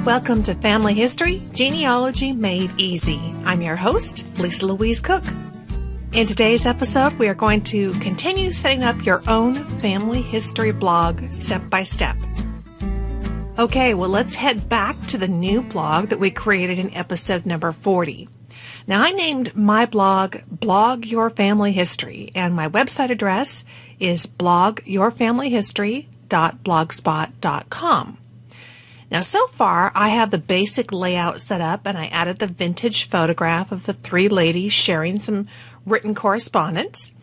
Welcome to Family History, Genealogy Made Easy. I'm your host, Lisa Louise Cooke. In today's episode, we are going to continue setting up your own family history blog step by step. Okay, well, let's head back to the new blog that we created in episode number 40. Now, I named my blog Blog Your Family History, and my website address is blogyourfamilyhistory.blogspot.com. Now, so far, I have the basic layout set up, and I added the vintage photograph of the three ladies sharing some written correspondence.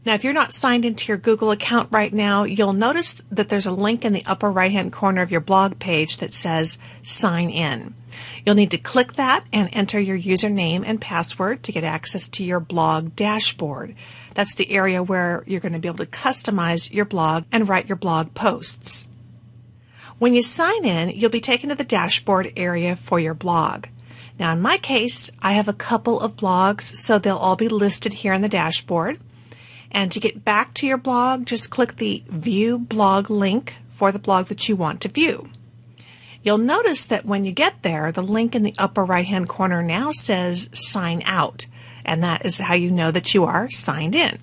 Now, if you're not signed into your Google account right now, you'll notice that there's a link in the upper right-hand corner of your blog page that says Sign In. You'll need to click that and enter your username and password to get access to your blog dashboard. That's the area where you're going to be able to customize your blog and write your blog posts. When you sign in, you'll be taken to the dashboard area for your blog. Now, in my case, I have a couple of blogs, so they'll all be listed here in the dashboard. And to get back to your blog, just click the View Blog link for the blog that you want to view. You'll notice that when you get there, the link in the upper right-hand corner now says Sign Out, and that is how you know that you are signed in.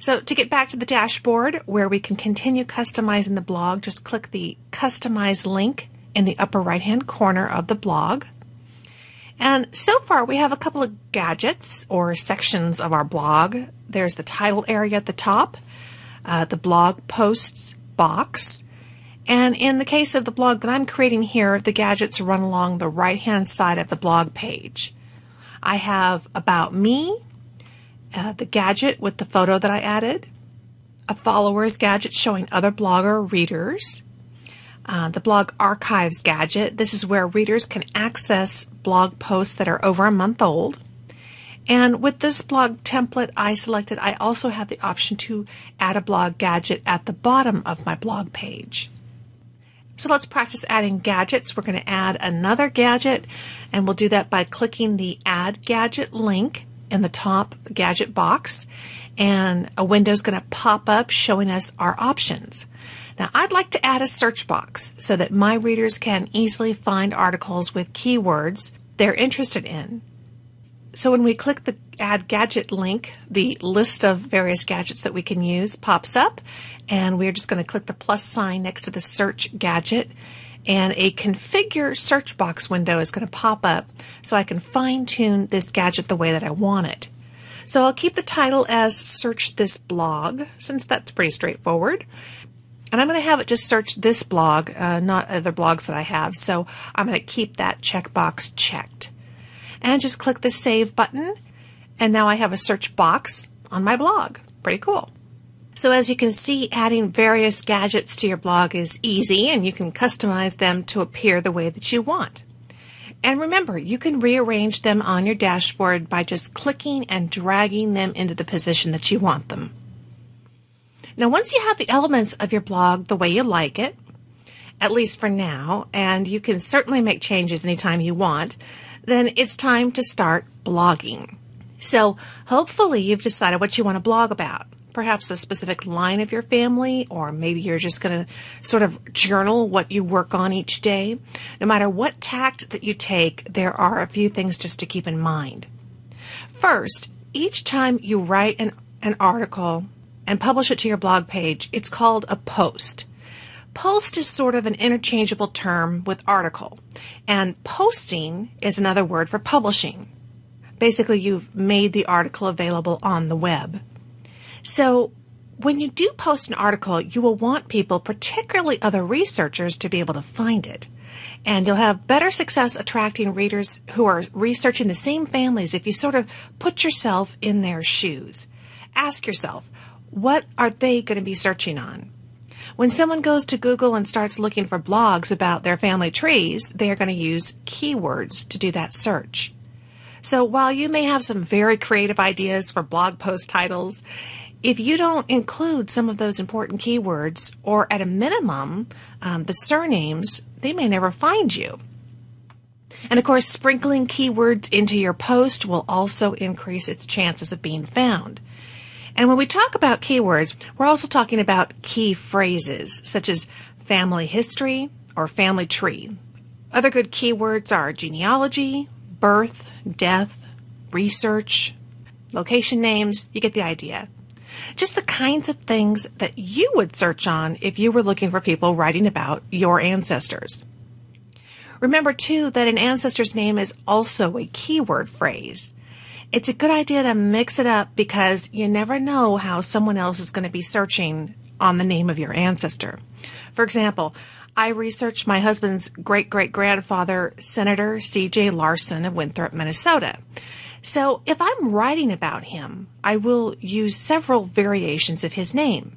So to get back to the dashboard where we can continue customizing the blog, just click the Customize link in the upper right-hand corner of the blog. And so far we have a couple of gadgets or sections of our blog. There's the title area at the top, the blog posts box, and in the case of the blog that I'm creating here, the gadgets run along the right-hand side of the blog page. I have About Me, the gadget with the photo that I added, a followers gadget showing other blogger readers, the blog archives gadget. This is where readers can access blog posts that are over a month old. And with this blog template I selected, I also have the option to add a blog gadget at the bottom of my blog page. So let's practice adding gadgets. We're going to add another gadget, and we'll do that by clicking the Add Gadget link in the top gadget box, and a window is going to pop up showing us our options. Now, I'd like to add a search box so that my readers can easily find articles with keywords they're interested in. So when we click the Add Gadget link, the list of various gadgets that we can use pops up, and we're just going to click the plus sign next to the search gadget, and a Configure search box window is going to pop up so I can fine-tune this gadget the way that I want it. So I'll keep the title as Search This Blog, since that's pretty straightforward. And I'm going to have it just search this blog, not other blogs that I have. So I'm going to keep that checkbox checked. And just click the Save button. And now I have a search box on my blog. Pretty cool. So as you can see, adding various gadgets to your blog is easy, and you can customize them to appear the way that you want. And remember, you can rearrange them on your dashboard by just clicking and dragging them into the position that you want them. Now, once you have the elements of your blog the way you like it, at least for now, and you can certainly make changes anytime you want, then it's time to start blogging. So hopefully you've decided what you want to blog about. Perhaps a specific line of your family, or maybe you're just going to sort of journal what you work on each day. No matter what tact that you take, there are a few things just to keep in mind. First, each time you write an article and publish it to your blog page, it's called a post. Post is sort of an interchangeable term with article, and posting is another word for publishing. Basically, you've made the article available on the web. So when you do post an article, you will want people, particularly other researchers, to be able to find it. And you'll have better success attracting readers who are researching the same families if you sort of put yourself in their shoes. Ask yourself, what are they going to be searching on? When someone goes to Google and starts looking for blogs about their family trees, they are going to use keywords to do that search. So while you may have some very creative ideas for blog post titles, if you don't include some of those important keywords, or at a minimum, the surnames, they may never find you. And of course, sprinkling keywords into your post will also increase its chances of being found. And when we talk about keywords, we're also talking about key phrases, such as family history or family tree. Other good keywords are genealogy, birth, death, research, location names. You get the idea. Just the kinds of things that you would search on if you were looking for people writing about your ancestors. Remember, too, that an ancestor's name is also a keyword phrase. It's a good idea to mix it up because you never know how someone else is going to be searching on the name of your ancestor. For example, I researched my husband's great-great-grandfather, Senator C.J. Larson of Winthrop, Minnesota. So if I'm writing about him, I will use several variations of his name.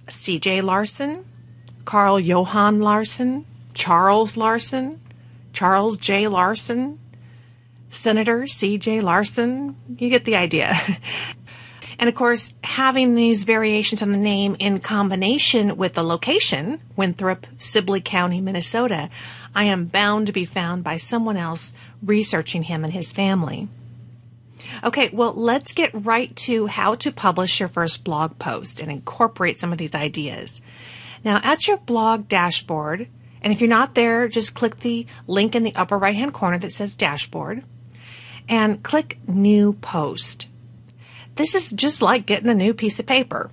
C.J. Larson, Carl Johann Larson, Charles Larson, Charles J. Larson, Senator C.J. Larson. You get the idea. And of course, having these variations on the name in combination with the location, Winthrop, Sibley County, Minnesota, I am bound to be found by someone else researching him and his family. Okay, well, let's get right to how to publish your first blog post and incorporate some of these ideas. Now, at your blog dashboard, and if you're not there, just click the link in the upper right-hand corner that says Dashboard, and click New Post. This is just like getting a new piece of paper.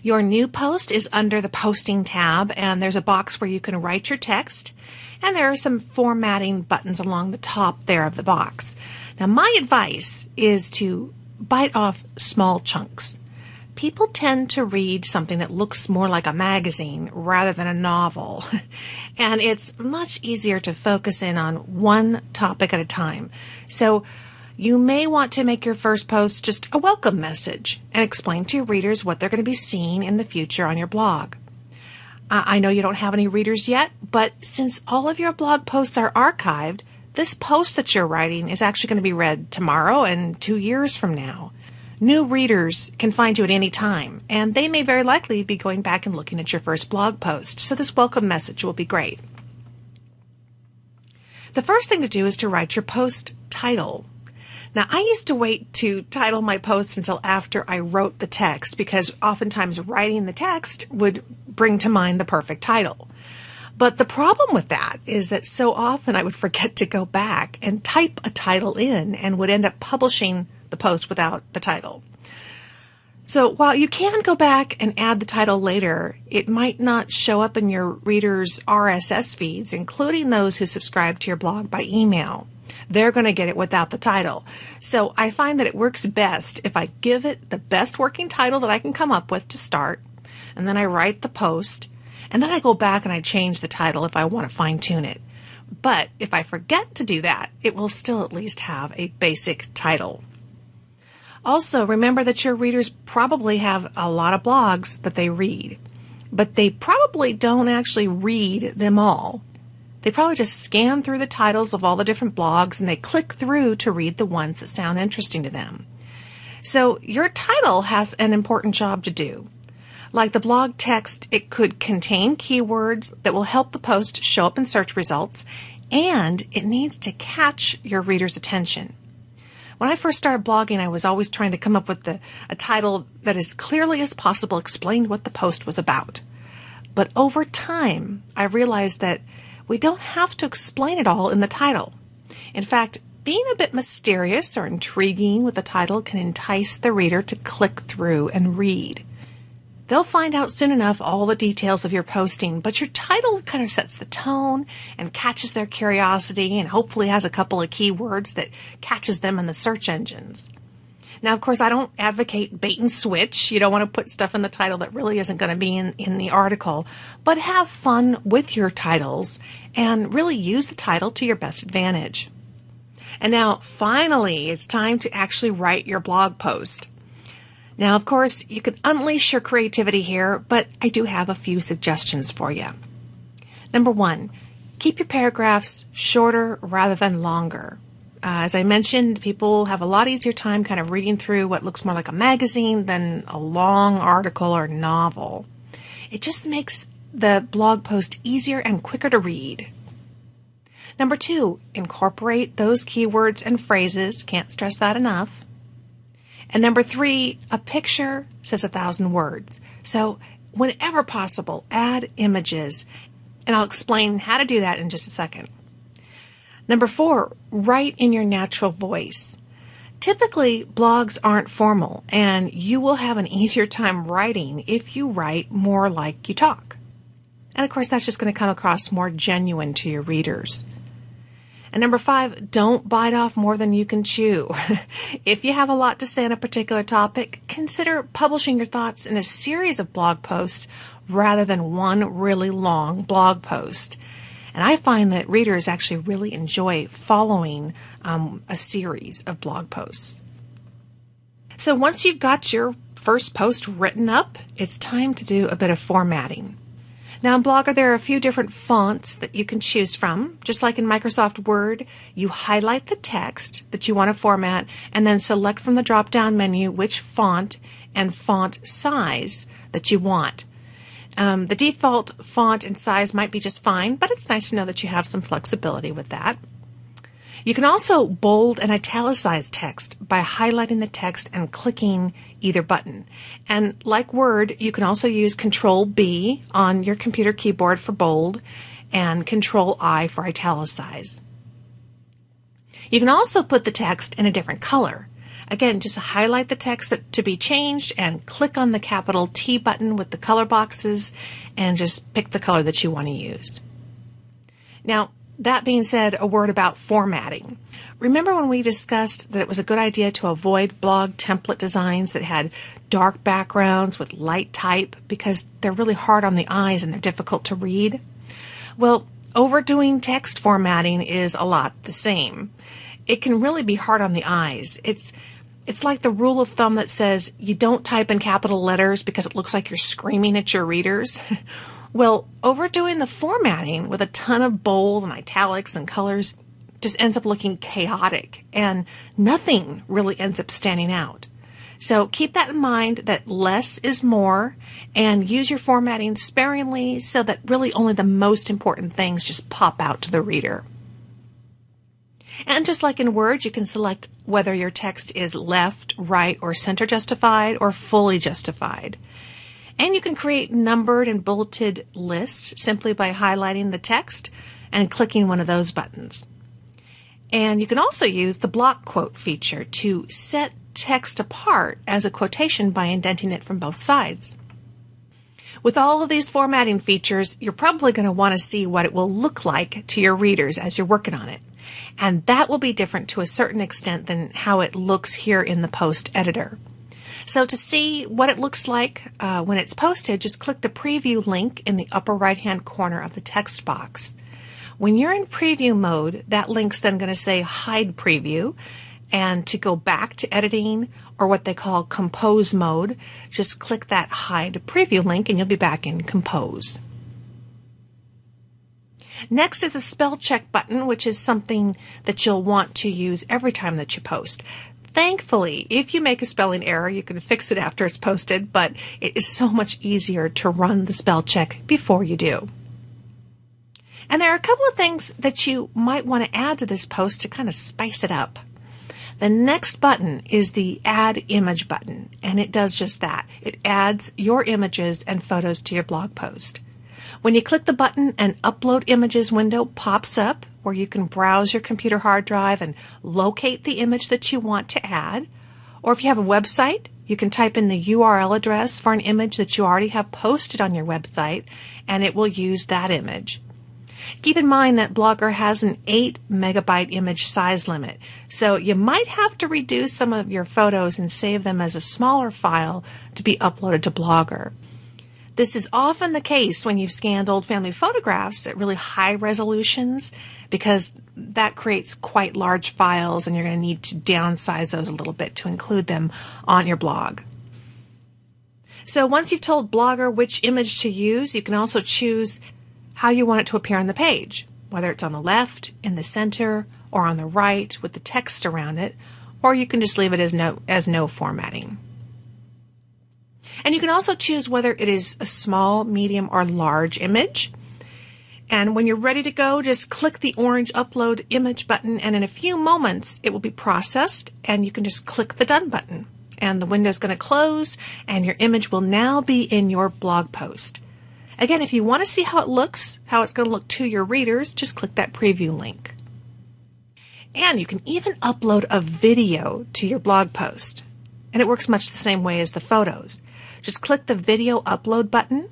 Your new post is under the Posting tab, and there's a box where you can write your text, and there are some formatting buttons along the top there of the box. Now, my advice is to bite off small chunks. People tend to read something that looks more like a magazine rather than a novel, and it's much easier to focus in on one topic at a time. So you may want to make your first post just a welcome message and explain to your readers what they're going to be seeing in the future on your blog. I know you don't have any readers yet, but since all of your blog posts are archived, this post that you're writing is actually going to be read tomorrow and 2 years from now. New readers can find you at any time, and they may very likely be going back and looking at your first blog post, so this welcome message will be great. The first thing to do is to write your post title. Now, I used to wait to title my posts until after I wrote the text because oftentimes writing the text would bring to mind the perfect title. But the problem with that is that so often I would forget to go back and type a title in and would end up publishing the post without the title. So while you can go back and add the title later, it might not show up in your readers' RSS feeds, including those who subscribe to your blog by email. They're going to get it without the title. So I find that it works best if I give it the best working title that I can come up with to start, and then I write the post, and then I go back and I change the title if I want to fine-tune it. But if I forget to do that, it will still at least have a basic title. Also, remember that your readers probably have a lot of blogs that they read, but they probably don't actually read them all. They probably just scan through the titles of all the different blogs and they click through to read the ones that sound interesting to them. So your title has an important job to do. Like the blog text, it could contain keywords that will help the post show up in search results, and it needs to catch your reader's attention. When I first started blogging, I was always trying to come up with a title that as clearly as possible explained what the post was about. But over time, I realized that we don't have to explain it all in the title. In fact, being a bit mysterious or intriguing with the title can entice the reader to click through and read. They'll find out soon enough all the details of your posting, but your title kind of sets the tone and catches their curiosity and hopefully has a couple of keywords that catches them in the search engines. Now, of course, I don't advocate bait and switch. You don't want to put stuff in the title that really isn't going to be in the article, but have fun with your titles and really use the title to your best advantage. And now, finally, it's time to actually write your blog post. Now, of course, you can unleash your creativity here, but I do have a few suggestions for you. Number 1, keep your paragraphs shorter rather than longer. As I mentioned, people have a lot easier time kind of reading through what looks more like a magazine than a long article or novel. It just makes the blog post easier and quicker to read. Number 2, incorporate those keywords and phrases. Can't stress that enough. And number 3, a picture says 1,000 words. So whenever possible, add images. And I'll explain how to do that in just a second. Number 4, write in your natural voice. Typically, blogs aren't formal, and you will have an easier time writing if you write more like you talk. And of course, that's just going to come across more genuine to your readers. And number 5, don't bite off more than you can chew. If you have a lot to say on a particular topic, consider publishing your thoughts in a series of blog posts rather than one really long blog post. And I find that readers actually really enjoy following a series of blog posts. So once you've got your first post written up, it's time to do a bit of formatting. Now in Blogger, there are a few different fonts that you can choose from. Just like in Microsoft Word, you highlight the text that you want to format and then select from the drop-down menu which font and font size that you want. The default font and size might be just fine, but it's nice to know that you have some flexibility with that. You can also bold and italicize text by highlighting the text and clicking either button. And like Word, you can also use Control-B on your computer keyboard for bold and Control-I for italicize. You can also put the text in a different color. Again, just highlight the text to be changed and click on the capital T button with the color boxes and just pick the color that you want to use. Now, that being said, a word about formatting. Remember when we discussed that it was a good idea to avoid blog template designs that had dark backgrounds with light type because they're really hard on the eyes and they're difficult to read? Well, overdoing text formatting is a lot the same. It can really be hard on the eyes. It's like the rule of thumb that says you don't type in capital letters because it looks like you're screaming at your readers. Well, overdoing the formatting with a ton of bold and italics and colors just ends up looking chaotic and nothing really ends up standing out. So keep that in mind that less is more and use your formatting sparingly so that really only the most important things just pop out to the reader. And just like in Word, you can select whether your text is left, right, or center justified or fully justified. And you can create numbered and bulleted lists simply by highlighting the text and clicking one of those buttons. And you can also use the block quote feature to set text apart as a quotation by indenting it from both sides. With all of these formatting features, you're probably going to want to see what it will look like to your readers as you're working on it. And that will be different to a certain extent than how it looks here in the post editor. So to see what it looks like when it's posted, just click the preview link in the upper right-hand corner of the text box. When you're in preview mode, that link's then going to say hide preview. And to go back to editing or what they call compose mode, just click that hide preview link and you'll be back in compose. Next is the spell check button, which is something that you'll want to use every time that you post. Thankfully, if you make a spelling error, you can fix it after it's posted, but it is so much easier to run the spell check before you do. And there are a couple of things that you might want to add to this post to kind of spice it up. The next button is the Add Image button, and it does just that. It adds your images and photos to your blog post. When you click the button, an Upload Images window pops up where you can browse your computer hard drive and locate the image that you want to add. Or if you have a website, you can type in the URL address for an image that you already have posted on your website, and it will use that image. Keep in mind that Blogger has an 8 megabyte image size limit, so you might have to reduce some of your photos and save them as a smaller file to be uploaded to Blogger. This is often the case when you've scanned old family photographs at really high resolutions because that creates quite large files and you're going to need to downsize those a little bit to include them on your blog. So once you've told Blogger which image to use, you can also choose how you want it to appear on the page, whether it's on the left, in the center, or on the right with the text around it, or you can just leave it as no formatting. And you can also choose whether it is a small, medium, or large image. And when you're ready to go, just click the orange Upload Image button, and in a few moments, it will be processed, and you can just click the Done button. And the window is going to close, and your image will now be in your blog post. Again, if you want to see how it looks, how it's going to look to your readers, just click that preview link. And you can even upload a video to your blog post. And it works much the same way as the photos. Just click the video upload button.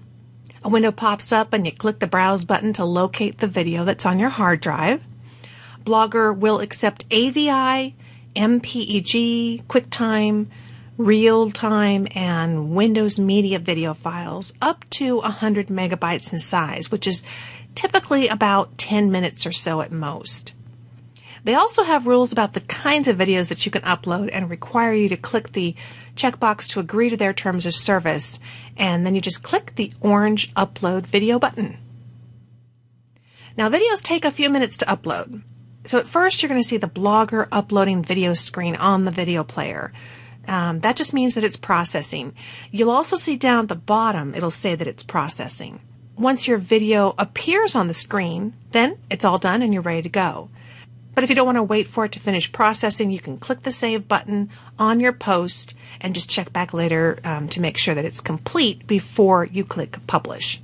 A window pops up and you click the browse button to locate the video that's on your hard drive. Blogger will accept AVI, MPEG, QuickTime, real-time, and Windows Media video files up to 100 megabytes in size, which is typically about 10 minutes or so at most. They also have rules about the kinds of videos that you can upload and require you to click the checkbox to agree to their terms of service, and then you just click the orange Upload Video button. Now, videos take a few minutes to upload. So at first, you're going to see the Blogger uploading video screen on the video player. That just means that it's processing. You'll also see down at the bottom, it'll say that it's processing. Once your video appears on the screen, then it's all done and you're ready to go. But if you don't want to wait for it to finish processing, you can click the Save button on your post and just check back later to make sure that it's complete before you click Publish.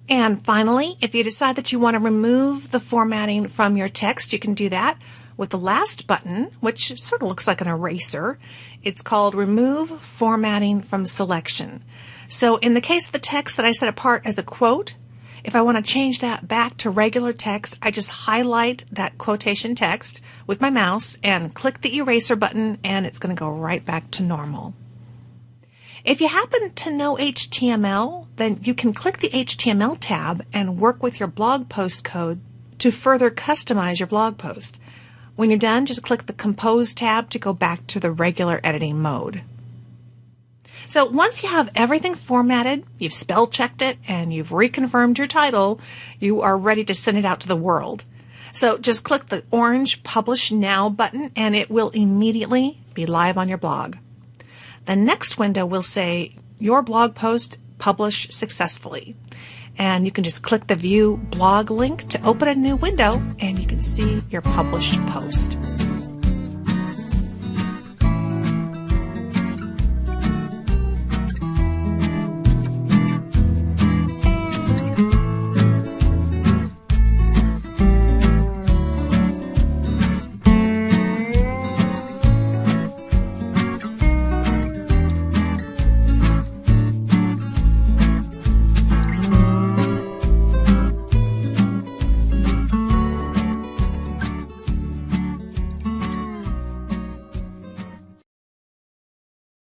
And finally, if you decide that you want to remove the formatting from your text, you can do that with the last button, which sort of looks like an eraser. It's called Remove Formatting from Selection. So in the case of the text that I set apart as a quote, if I want to change that back to regular text, I just highlight that quotation text with my mouse and click the eraser button, and it's going to go right back to normal. If you happen to know HTML, then you can click the HTML tab and work with your blog post code to further customize your blog post. When you're done, just click the Compose tab to go back to the regular editing mode. So once you have everything formatted, you've spell checked it, and you've reconfirmed your title, you are ready to send it out to the world. So just click the orange Publish Now button and it will immediately be live on your blog. The next window will say, Your blog post published successfully. And you can just click the View Blog link to open a new window and you can see your published post.